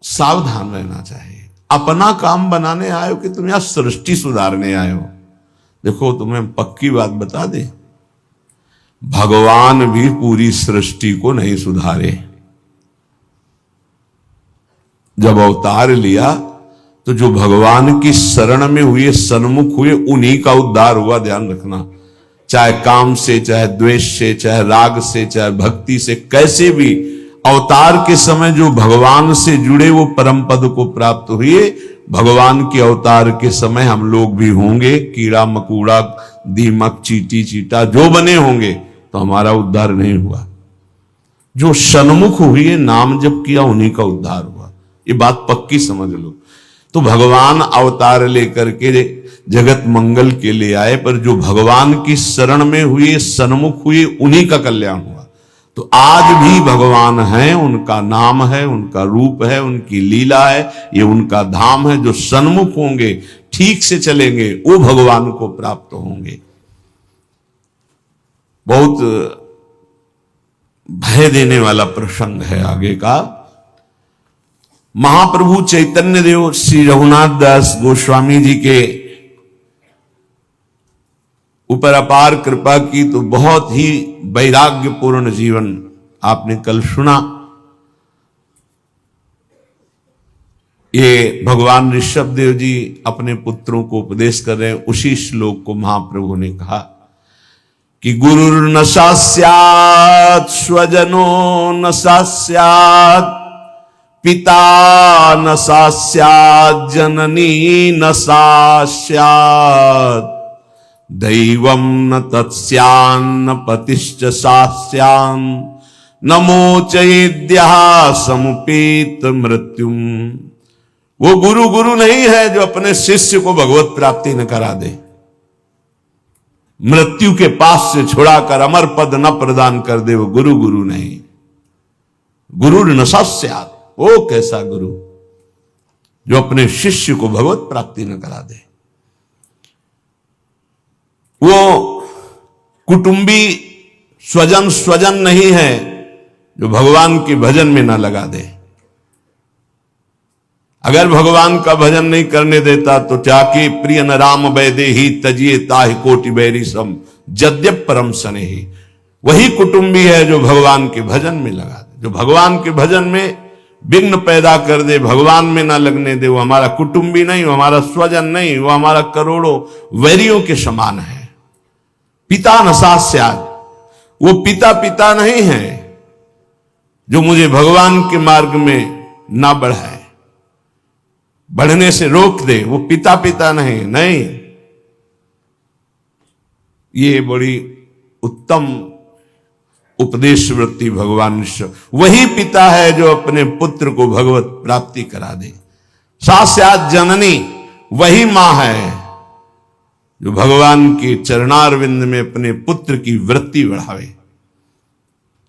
सावधान रहना चाहिए। अपना काम बनाने आए हो कि तुम यहां सृष्टि सुधारने आए हो? देखो तुम्हें पक्की बात बता दे, भगवान भी पूरी सृष्टि को नहीं सुधारे। जब अवतार लिया तो जो भगवान की शरण में हुए, सन्मुख हुए, उन्हीं का उद्धार हुआ। ध्यान रखना, चाहे काम से, चाहे द्वेष से, चाहे राग से, चाहे भक्ति से, कैसे भी अवतार के समय जो भगवान से जुड़े वो परम पद को प्राप्त हुए। भगवान के अवतार के समय हम लोग भी होंगे, कीड़ा मकूड़ा, दीमक, चींटी चीटा जो बने होंगे, तो हमारा उद्धार नहीं हुआ। जो सन्मुख हुए, नाम जप किया, उन्हीं का उद्धार हुआ। ये बात पक्की समझ लो। तो भगवान अवतार लेकर के जगत मंगल के लिए आए, पर जो भगवान की शरण में हुए, सन्मुख हुए, उन्हीं का कल्याण हुआ। तो आज भी भगवान हैं, उनका नाम है, उनका रूप है, उनकी लीला है, ये उनका धाम है। जो सन्मुख होंगे, ठीक से चलेंगे, वो भगवान को प्राप्त होंगे। बहुत भय देने वाला प्रसंग है आगे का। महाप्रभु चैतन्य देव श्री रघुनाथ दास गोस्वामी जी के ऊपर अपार कृपा की, तो बहुत ही वैराग्यपूर्ण जीवन आपने कल सुना। ये भगवान ऋषभ देव जी अपने पुत्रों को उपदेश कर रहे हैं। उसी श्लोक को महाप्रभु ने कहा कि गुरुर्न सास्यात् स्वजनो न सास्यात्, पिता न सास्यात्, जननी न सास्यात्, दैवं न तत्स्यान्न पतिश्च सास्यान्, न मोचयेद्यः समुपेत मृत्युम। वो गुरु गुरु नहीं है जो अपने शिष्य को भगवत प्राप्ति न करा दे, मृत्यु के पास से छुड़ाकर अमर पद न प्रदान कर दे। वो गुरु गुरु नहीं। गुरु न सास्यात्, वो कैसा गुरु जो अपने शिष्य को भगवत प्राप्ति न करा दे। वो कुटुंबी स्वजन स्वजन नहीं है जो भगवान के भजन में ना लगा दे। अगर भगवान का भजन नहीं करने देता तो जाके प्रिय न राम वैदेही तजिए ताहि कोटि बैरी सम जद्यप परम स्नेही। वही कुटुंबी है जो भगवान के भजन में लगा दे। जो भगवान के भजन में विघ्न पैदा कर दे, भगवान में ना लगने दे, वो हमारा कुटुंबी नहीं, वो हमारा स्वजन नहीं, वो हमारा करोड़ों वैरियों के समान है। पिता न सास्यात्, वो पिता पिता नहीं है जो मुझे भगवान के मार्ग में ना बढ़ाए, बढ़ने से रोक दे। वो पिता पिता नहीं। ये बड़ी उत्तम उपदेश वृत्ति भगवान ईश्वर। वही पिता है जो अपने पुत्र को भगवत प्राप्ति करा दे। सास्यात् जननी, वही मां है जो भगवान के चरणारविंद में अपने पुत्र की वृत्ति बढ़ावे।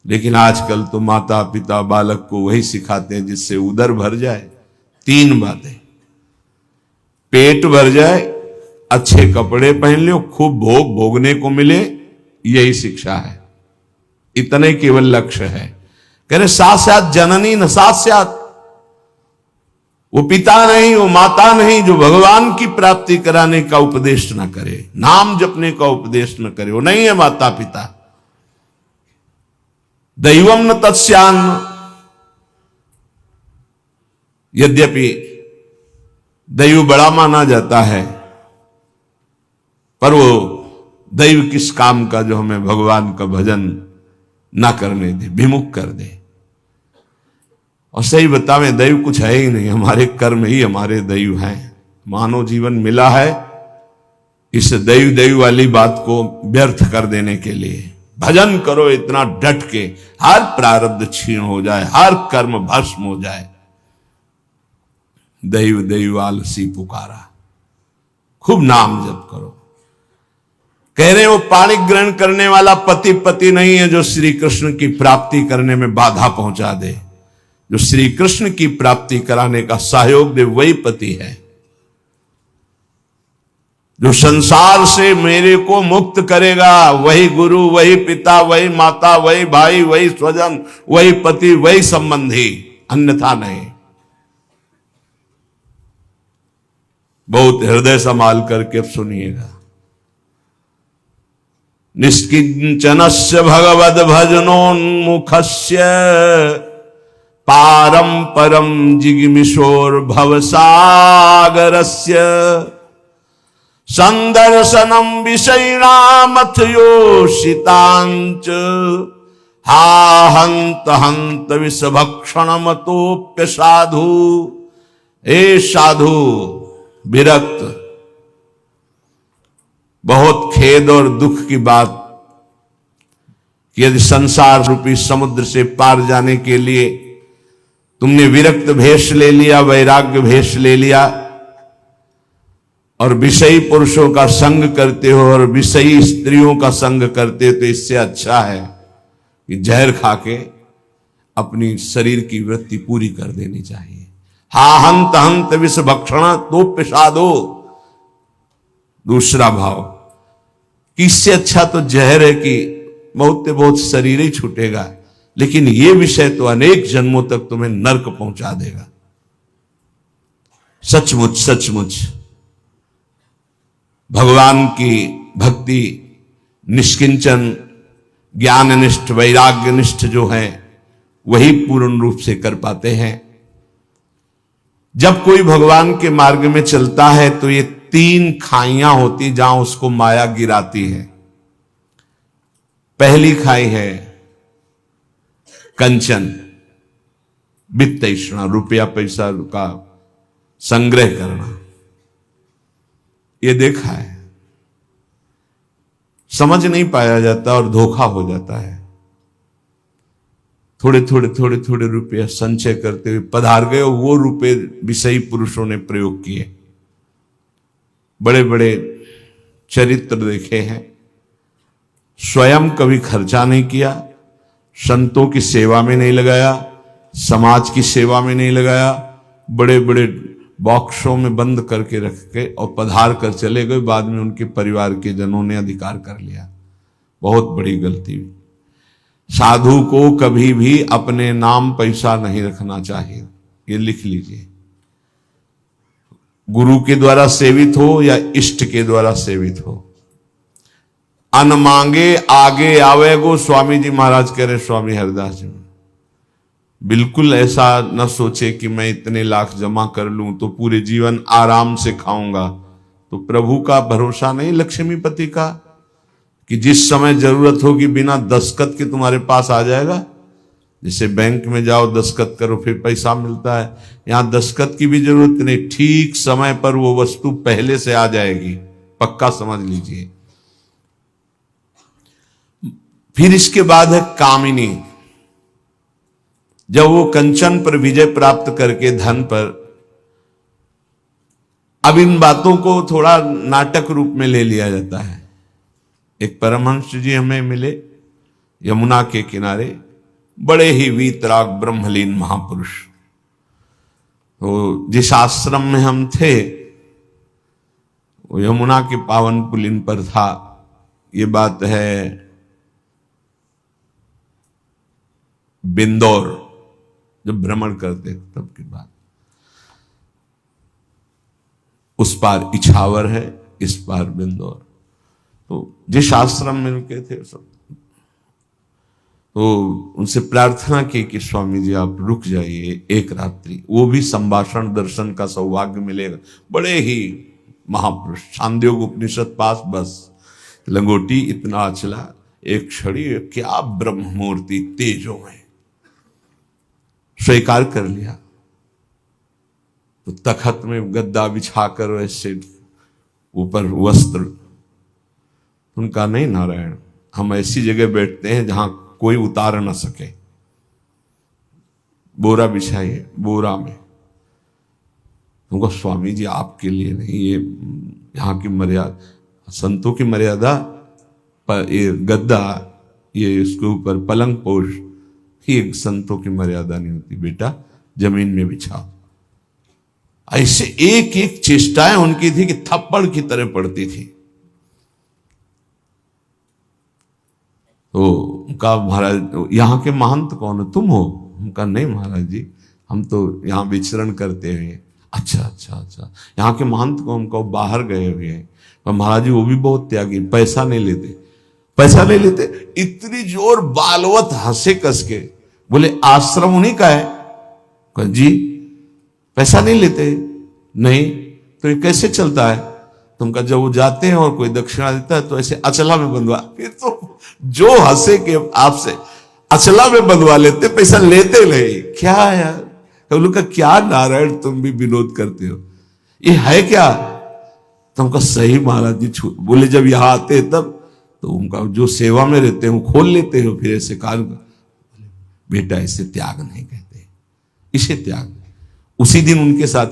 लेकिन आजकल तो माता पिता बालक को वही सिखाते हैं जिससे उदर भर जाए। 3 बातें, पेट भर जाए, अच्छे कपड़े पहन लो, खूब भोग भोगने को मिले, यही शिक्षा है। इतने केवल लक्ष्य है। कह रहे सास्यात् जननी न सास्यात्, वो पिता नहीं, वो माता नहीं जो भगवान की प्राप्ति कराने का उपदेश न करे, नाम जपने का उपदेश न करे, वो नहीं है माता पिता। दैवम न तत्स्यान्न, यद्यपि दैव बड़ा माना जाता है, पर वो दैव किस काम का जो हमें भगवान का भजन ना करने दे, विमुख कर दे। और सही बतावें, दैव कुछ है ही नहीं, हमारे कर्म ही हमारे दैव हैं। मानव जीवन मिला है इस दैव दैव वाली बात को व्यर्थ कर देने के लिए। भजन करो इतना डट के, हर प्रारब्ध क्षीण हो जाए, हर कर्म भस्म हो जाए। दैव दैव आलसी पुकारा, खूब नाम जप करो। कह रहे वो पाणी ग्रहण करने वाला पति पति नहीं है जो श्री कृष्ण की प्राप्ति करने में बाधा पहुंचा दे। जो श्री कृष्ण की प्राप्ति कराने का सहयोग दे वही पति है। जो संसार से मेरे को मुक्त करेगा वही गुरु, वही पिता, वही माता, वही भाई, वही स्वजन, वही पति, वही संबंधी, अन्यथा नहीं। बहुत हृदय संभाल करके अब सुनिएगा। निष्किंचनस्य भगवद भजनोन्मुखस्य पारम परम जिगमिशोर भवसागरस्य संदर्शनम विषयिणामथ योषितांच हा हंत हंत विषभक्षण मतोप्य साधु। ए साधु विरक्त, बहुत खेद और दुख की बात कि यदि संसार रूपी समुद्र से पार जाने के लिए तुमने विरक्त भेष ले लिया, वैराग्य भेष ले लिया और विषयी पुरुषों का संग करते हो और विषयी स्त्रियों का संग करते हो, तो इससे अच्छा है कि जहर खा के अपनी शरीर की वृत्ति पूरी कर देनी चाहिए। हा हंत हंत विष भक्षण तो पिशादो। दूसरा भाव कि इससे अच्छा तो जहर है कि बहुत से बहुत शरीर ही छूटेगा, लेकिन यह विषय तो अनेक जन्मों तक तुम्हें नरक पहुंचा देगा। सचमुच सचमुच भगवान की भक्ति निष्किंचन ज्ञाननिष्ठ वैराग्यनिष्ठ जो है वही पूर्ण रूप से कर पाते हैं। जब कोई भगवान के मार्ग में चलता है तो ये 3 खाइयां होती जहां उसको माया गिराती है। पहली खाई है कंचन, वित्त तृष्णा, रुपया पैसा का संग्रह करना। ये देखा है, समझ नहीं पाया जाता और धोखा हो जाता है। थोड़े थोड़े रुपये संचय करते हुए पधार गए, वो रुपये विषयी पुरुषों ने प्रयोग किए। बड़े बड़े चरित्र देखे हैं, स्वयं कभी खर्चा नहीं किया, संतों की सेवा में नहीं लगाया, समाज की सेवा में नहीं लगाया, बड़े बड़े बॉक्सों में बंद करके रख के और पधार कर चले गए। बाद में उनके परिवार के जनों ने अधिकार कर लिया। बहुत बड़ी गलती हुई। साधु को कभी भी अपने नाम पैसा नहीं रखना चाहिए, ये लिख लीजिए। गुरु के द्वारा सेवित हो या इष्ट के द्वारा सेवित हो, अन मांगे आगे आवे गो। स्वामी जी महाराज कह रहे, स्वामी हरिदास जी, बिल्कुल ऐसा न सोचे कि मैं इतने लाख जमा कर लूं तो पूरे जीवन आराम से खाऊंगा। तो प्रभु का भरोसा नहीं, लक्ष्मीपति का, कि जिस समय जरूरत होगी बिना दस्तखत के तुम्हारे पास आ जाएगा। जैसे बैंक में जाओ दस्तखत करो फिर पैसा मिलता है, यहां दस्तखत की भी जरूरत नहीं, ठीक समय पर वो वस्तु पहले से आ जाएगी, पक्का समझ लीजिए। फिर इसके बाद है कामिनी। जब वो कंचन पर विजय प्राप्त करके धन पर, अब इन बातों को थोड़ा नाटक रूप में ले लिया जाता है। एक परमहंस जी हमें मिले यमुना के किनारे, बड़े ही वीतराग ब्रह्मलीन महापुरुष। तो जिस आश्रम में हम थे वो यमुना के पावन पुलिन पर था। ये बात है बिंदौर, जब भ्रमण करते तब की बात। उस पार इछावर है, इस पार बिंदौर। तो जिस आश्रम में रुके थे सब, तो उनसे प्रार्थना की कि स्वामी जी आप रुक जाइए एक रात्रि, वो भी संभाषण दर्शन का सौभाग्य मिलेगा। बड़े ही महापुरुष, छांदोग्य उपनिषद पास, बस लंगोटी इतना अचला, एक छड़ी, क्या ब्रह्म मूर्ति तेजो में। स्वीकार कर लिया। तो तखत में गद्दा बिछाकर वैसे ऊपर वस्त्र, उनका नहीं नारायण, हम ऐसी जगह बैठते हैं जहां कोई उतार न सके। बोरा बिछाइए, बोरा में। उनको स्वामी जी आपके लिए नहीं, ये यहाँ की मर्यादा, संतों की मर्यादा पर ये गद्दा, ये इसके ऊपर पलंग पोष, ये संतों की मर्यादा नहीं होती बेटा, जमीन में बिछाओ। ऐसे एक एक चेष्टाएं उनकी थी कि थप्पड़ की तरह पड़ती थी। तो उनका महाराज, यहाँ के महंत कौन हो, तुम हो? उनका नहीं महाराज जी, हम तो यहाँ विचरण करते हुए। अच्छा अच्छा अच्छा, यहाँ के महंत को हमको बाहर गए हुए हैं, पर महाराज जी वो भी बहुत त्यागी, पैसा नहीं लेते, पैसा नहीं लेते। इतनी जोर बालवत हंसे कस के, बोले आश्रम उन्हीं का है? जी पैसा नहीं लेते। नहीं तो ये कैसे चलता है? तुमका जब वो जाते हैं और कोई दक्षिणा देता है तो ऐसे अचला में बंधवा, फिर तो जो हंसे के आपसे अचला में बंधवा लेते, पैसा लेते नहीं। क्या यार, लोग का क्या नारायण तुम भी विनोद करते हो, ये है क्या? तुमका सही महाराज जी छूट बोले, जब यहां आते तब तो उनका जो सेवा में रहते हैं वो खोल लेते हो, फिर ऐसे कान, बेटा इसे त्याग नहीं कहते, इसे त्याग। उसी दिन उनके साथ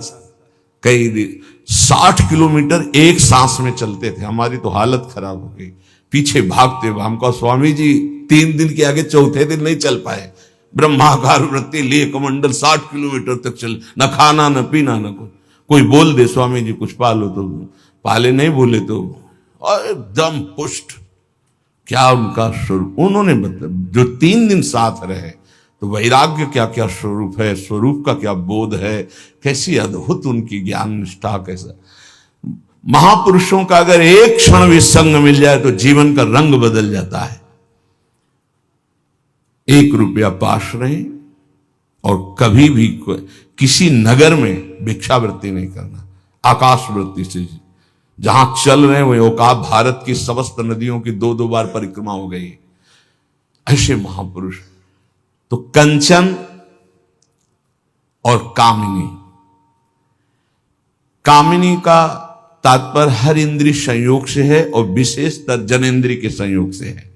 कई 60 किलोमीटर एक सांस में चलते थे, हमारी तो हालत खराब हो गई, पीछे भागते हुए। हमको स्वामी जी 3 दिन के आगे चौथे दिन नहीं चल पाए, ब्रह्माकार वृत्ति लिए कमंडल 60 किलोमीटर तक चल, न खाना न पीना न कुछ। कोई बोल दे स्वामी जी कुछ पालो तो पाले, नहीं बोले तो एकदम पुष्ट। क्या उनका स्वरूप, उन्होंने मतलब जो 3 दिन साथ रहे, तो वैराग्य क्या क्या स्वरूप है, स्वरूप का क्या बोध है, कैसी अद्भुत उनकी ज्ञान निष्ठा, कैसा। महापुरुषों का अगर एक क्षण भी संग मिल जाए तो जीवन का रंग बदल जाता है। 1 रुपया पास रहे और कभी भी किसी नगर में भिक्षावृत्ति नहीं करना, आकाश वृत्ति से जहां चल रहे हैं वही औकात। भारत की समस्त नदियों की 2-2 बार परिक्रमा हो गई, ऐसे महापुरुष। तो कंचन और कामिनी, कामिनी का तात्पर्य हर इंद्रिय संयोग से है और विशेषतर जनेन्द्रिय के संयोग से है।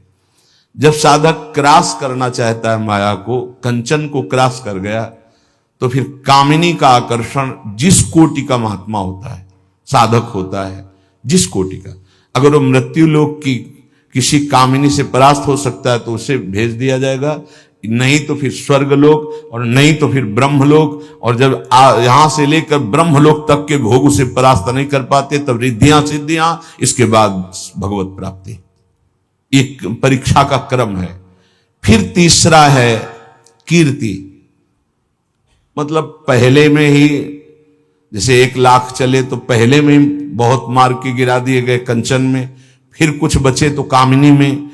जब साधक क्रॉस करना चाहता है माया को, कंचन को क्रॉस कर गया, तो फिर कामिनी का आकर्षण, जिस कोटि का महात्मा होता है, साधक होता है, जिस कोटि का, अगर वो मृत्यु लोक की किसी कामिनी से परास्त हो सकता है तो उसे भेज दिया जाएगा, नहीं तो फिर स्वर्गलोक, और नहीं तो फिर ब्रह्मलोक। और जब यहां से लेकर ब्रह्मलोक तक के भोग उसे परास्त नहीं कर पाते, तब रिद्धियां सिद्धियां, इसके बाद भगवत प्राप्ति। एक परीक्षा का क्रम है। फिर तीसरा है कीर्ति, मतलब पहले में ही जैसे 1 लाख चले तो पहले में ही बहुत मार के गिरा दिए गए कंचन में, फिर कुछ बचे तो कामिनी में,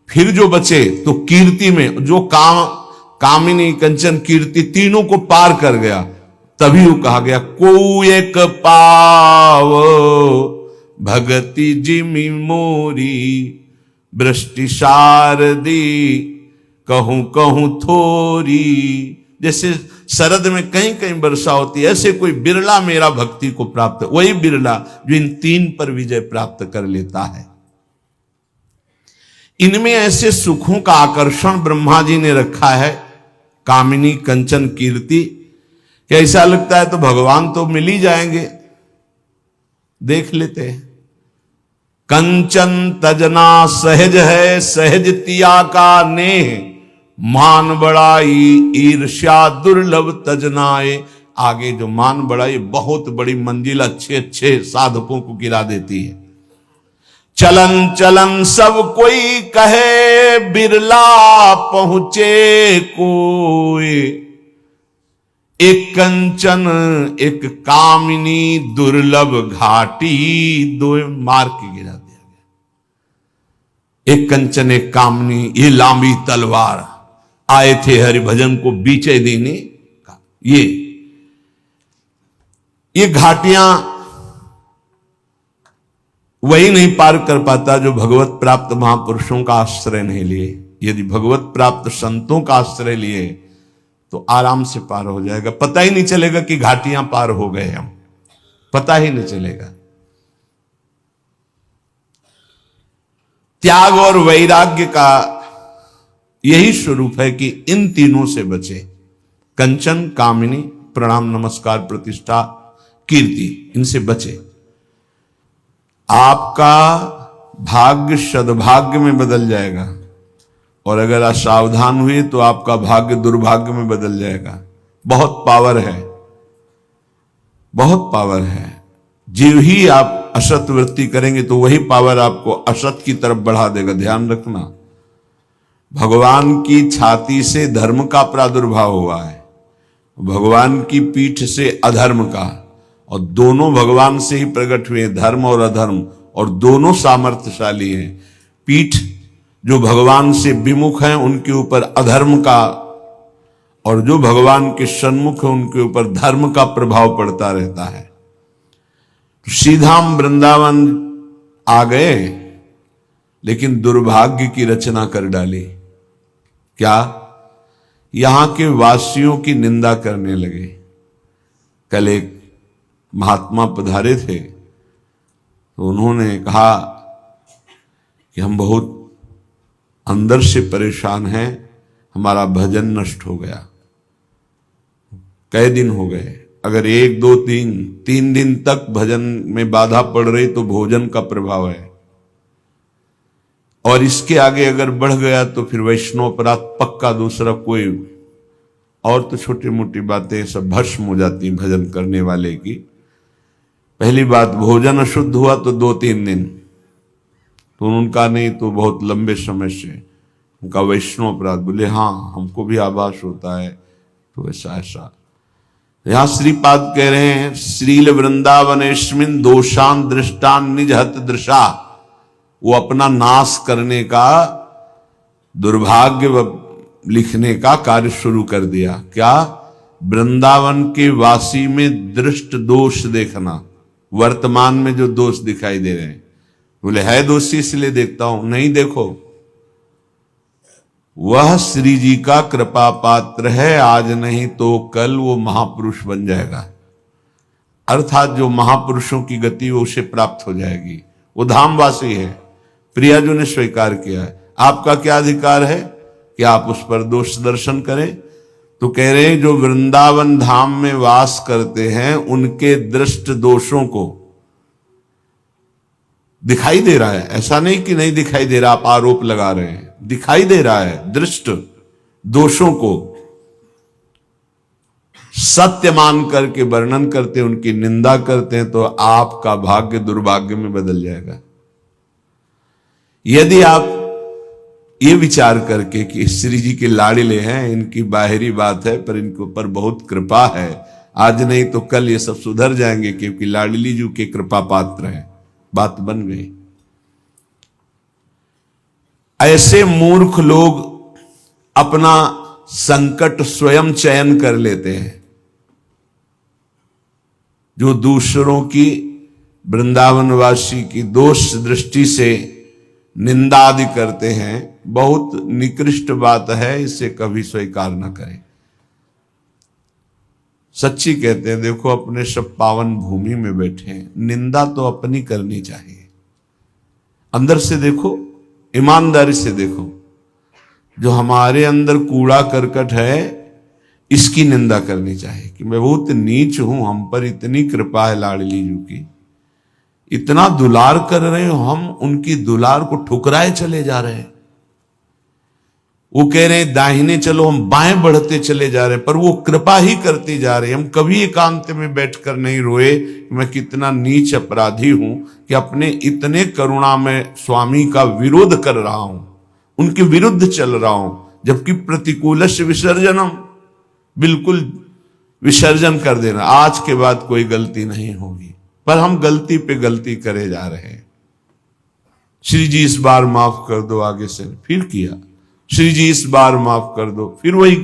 फिर जो बचे तो कीर्ति में। जो कामिनी कंचन कीर्ति तीनों को पार कर गया, तभी वो कहा गया को एक पाव भगति जिमि मोरी वृष्टि शारदी कहूं कहूं थोरी। जैसे शरद में कहीं कहीं वर्षा होती है, ऐसे कोई बिरला मेरा भक्ति को प्राप्त, वही बिरला जो इन 3 पर विजय प्राप्त कर लेता है। इनमें ऐसे सुखों का आकर्षण ब्रह्मा जी ने रखा है, कामिनी कंचन कीर्ति, कि ऐसा लगता है तो भगवान तो मिल ही जाएंगे। देख लेते हैं, कंचन तजना सहज है, सहज तिया का नेह, मान बड़ाई ईर्ष्या दुर्लभ तजनाए। आगे जो मान बड़ाई बहुत बड़ी मंजिल अच्छे अच्छे साधकों को गिरा देती है। चलन चलन सब कोई कहे, बिरला पहुंचे कोई। एक कंचन एक कामिनी दुर्लभ घाटी, 2 मार के गिरा दिया गया। एक कंचन एक कामिनी, ये लांबी तलवार, आए थे हरिभजन को बीचे देने का। ये घाटियां वही नहीं पार कर पाता जो भगवत प्राप्त महापुरुषों का आश्रय नहीं लिए। यदि भगवत प्राप्त संतों का आश्रय लिए तो आराम से पार हो जाएगा, पता ही नहीं चलेगा कि घाटियां पार हो गए हम, पता ही नहीं चलेगा। त्याग और वैराग्य का यही स्वरूप है कि इन तीनों से बचे, कंचन कामिनी प्रणाम नमस्कार प्रतिष्ठा कीर्ति, इनसे बचे। आपका भाग्य सद्भाग्य में बदल जाएगा, और अगर असावधान हुए तो आपका भाग्य दुर्भाग्य में बदल जाएगा। बहुत पावर है, बहुत पावर है। जीव ही आप असत वृत्ति करेंगे तो वही पावर आपको असत की तरफ बढ़ा देगा। ध्यान रखना, भगवान की छाती से धर्म का प्रादुर्भाव हुआ है, भगवान की पीठ से अधर्म का। और दोनों भगवान से ही प्रकट हुए, धर्म और अधर्म, और दोनों सामर्थ्यशाली हैं। पीठ जो भगवान से विमुख हैं उनके ऊपर अधर्म का, और जो भगवान के सन्मुख है उनके ऊपर धर्म का प्रभाव पड़ता रहता है। तो सीधा हम वृंदावन आ गए, लेकिन दुर्भाग्य की रचना कर डाली। क्या? यहां के वासियों की निंदा करने लगे। कल एक महात्मा पधारे थे, तो उन्होंने कहा कि हम बहुत अंदर से परेशान हैं, हमारा भजन नष्ट हो गया। कई दिन हो गए, अगर 1 2 3 दिन तक भजन में बाधा पड़ रही तो भोजन का प्रभाव है, और इसके आगे अगर बढ़ गया तो फिर वैष्णव अपराध पक्का। दूसरा कोई और तो छोटी मोटी बातें सब भस्म हो जाती भजन करने वाले की। पहली बात, भोजन अशुद्ध हुआ तो 2-3 दिन, तो उनका नहीं तो बहुत लंबे समय से उनका वैष्णव अपराध। बोले हाँ, हमको भी आभास होता है। तो ऐसा यहां श्रीपाद कह रहे हैं, श्रील वृंदावनेस्मिन दोषान दृष्टान निज हत दृशा। वो अपना नाश करने का, दुर्भाग्य लिखने का कार्य शुरू कर दिया। क्या? वृंदावन के वासी में दृष्ट दोष देखना, वर्तमान में जो दोष दिखाई दे रहे हैं। बोले है दोषी इसलिए देखता हूं। नहीं, देखो वह श्री जी का कृपा पात्र है, आज नहीं तो कल वो महापुरुष बन जाएगा। अर्थात जो महापुरुषों की गति वो उसे प्राप्त हो जाएगी। वो धामवासी है, प्रियाजू ने स्वीकार किया है। आपका क्या अधिकार है कि आप उस पर दोष दर्शन करें? तो कह रहे हैं जो वृंदावन धाम में वास करते हैं उनके दृष्ट दोषों को दिखाई दे रहा है। ऐसा नहीं कि नहीं दिखाई दे रहा, आप आरोप लगा रहे हैं, दिखाई दे रहा है। दृष्ट दोषों को सत्य मान करके वर्णन करते, उनकी निंदा करते हैं, तो आपका भाग्य दुर्भाग्य में बदल जाएगा। यदि आप ये विचार करके कि श्री जी के लाड़िले हैं, इनकी बाहरी बात है पर इनके ऊपर बहुत कृपा है, आज नहीं तो कल ये सब सुधर जाएंगे क्योंकि लाडली जी के कृपा पात्र हैं, बात बन गई। ऐसे मूर्ख लोग अपना संकट स्वयं चयन कर लेते हैं। जो दूसरों की, वृंदावनवासी की दोष दृष्टि से निंदा आदि करते हैं, बहुत निकृष्ट बात है, इसे कभी स्वीकार न करें। सच्ची कहते हैं, देखो अपने सब पावन भूमि में बैठे हैं, निंदा तो अपनी करनी चाहिए। अंदर से देखो, ईमानदारी से देखो, जो हमारे अंदर कूड़ा करकट है इसकी निंदा करनी चाहिए कि मैं बहुत नीच हूं, हम पर इतनी कृपा है लाडली जी की, इतना दुलार कर रहे हो, हम उनकी दुलार को ठुकराए चले जा रहे हैं। वो कह रहे हैं दाहिने चलो, हम बाएं बढ़ते चले जा रहे हैं, पर वो कृपा ही करती जा रही है। हम कभी एकांत में बैठकर नहीं रोए मैं कितना नीच अपराधी हूं कि अपने इतने करुणा में स्वामी का विरोध कर रहा हूं, उनके विरुद्ध चल रहा हूं, जबकि प्रतिकूलस्य विसर्जनम, बिल्कुल विसर्जन कर देना, आज के बाद कोई गलती नहीं होगी। पर हम गलती पे गलती करे जा रहे हैं। श्री जी इस बार माफ कर दो, आगे से फिर किया, श्री जी इस बार माफ कर दो, फिर वही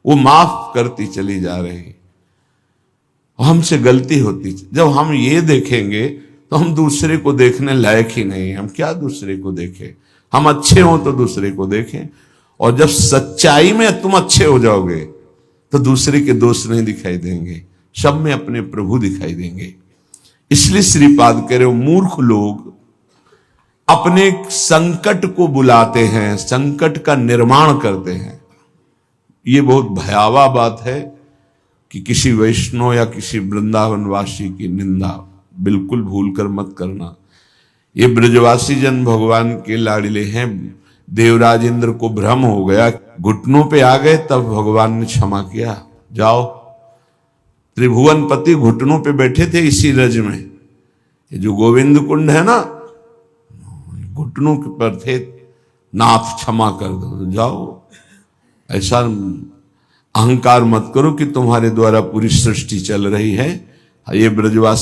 वो माफ करती चली जा रही। हमसे गलती होती। जब हम ये देखेंगे तो हम दूसरे को देखने लायक ही नहीं। हम क्या दूसरे को देखें? हम अच्छे हों तो दूसरे को देखें, और जब सच्चाई में तुम अच्छे हो जाओगे तो दूसरे के दोष नहीं दिखाई देंगे, सब में अपने प्रभु दिखाई देंगे। इसलिए श्रीपाद कह रहे हो, मूर्ख लोग अपने संकट को बुलाते हैं, संकट का निर्माण करते हैं। ये बहुत भयावह बात है कि किसी वैष्णव या किसी वृंदावनवासी की निंदा बिल्कुल भूल कर मत करना। ये ब्रजवासी जन भगवान के लाडले हैं। देवराज इंद्र को भ्रम हो गया, घुटनों पे आ गए, तब भगवान ने क्षमा किया। जाओ, त्रिभुवनपति घुटनों पे बैठे थे इसी रज में। ये जो गोविंद कुंड है ना, घुटनों के पर थे, नाथ क्षमा कर दो, जाओ। ऐसा अहंकार मत करो कि तुम्हारे द्वारा पूरी सृष्टि चल रही है, ये ब्रजवासी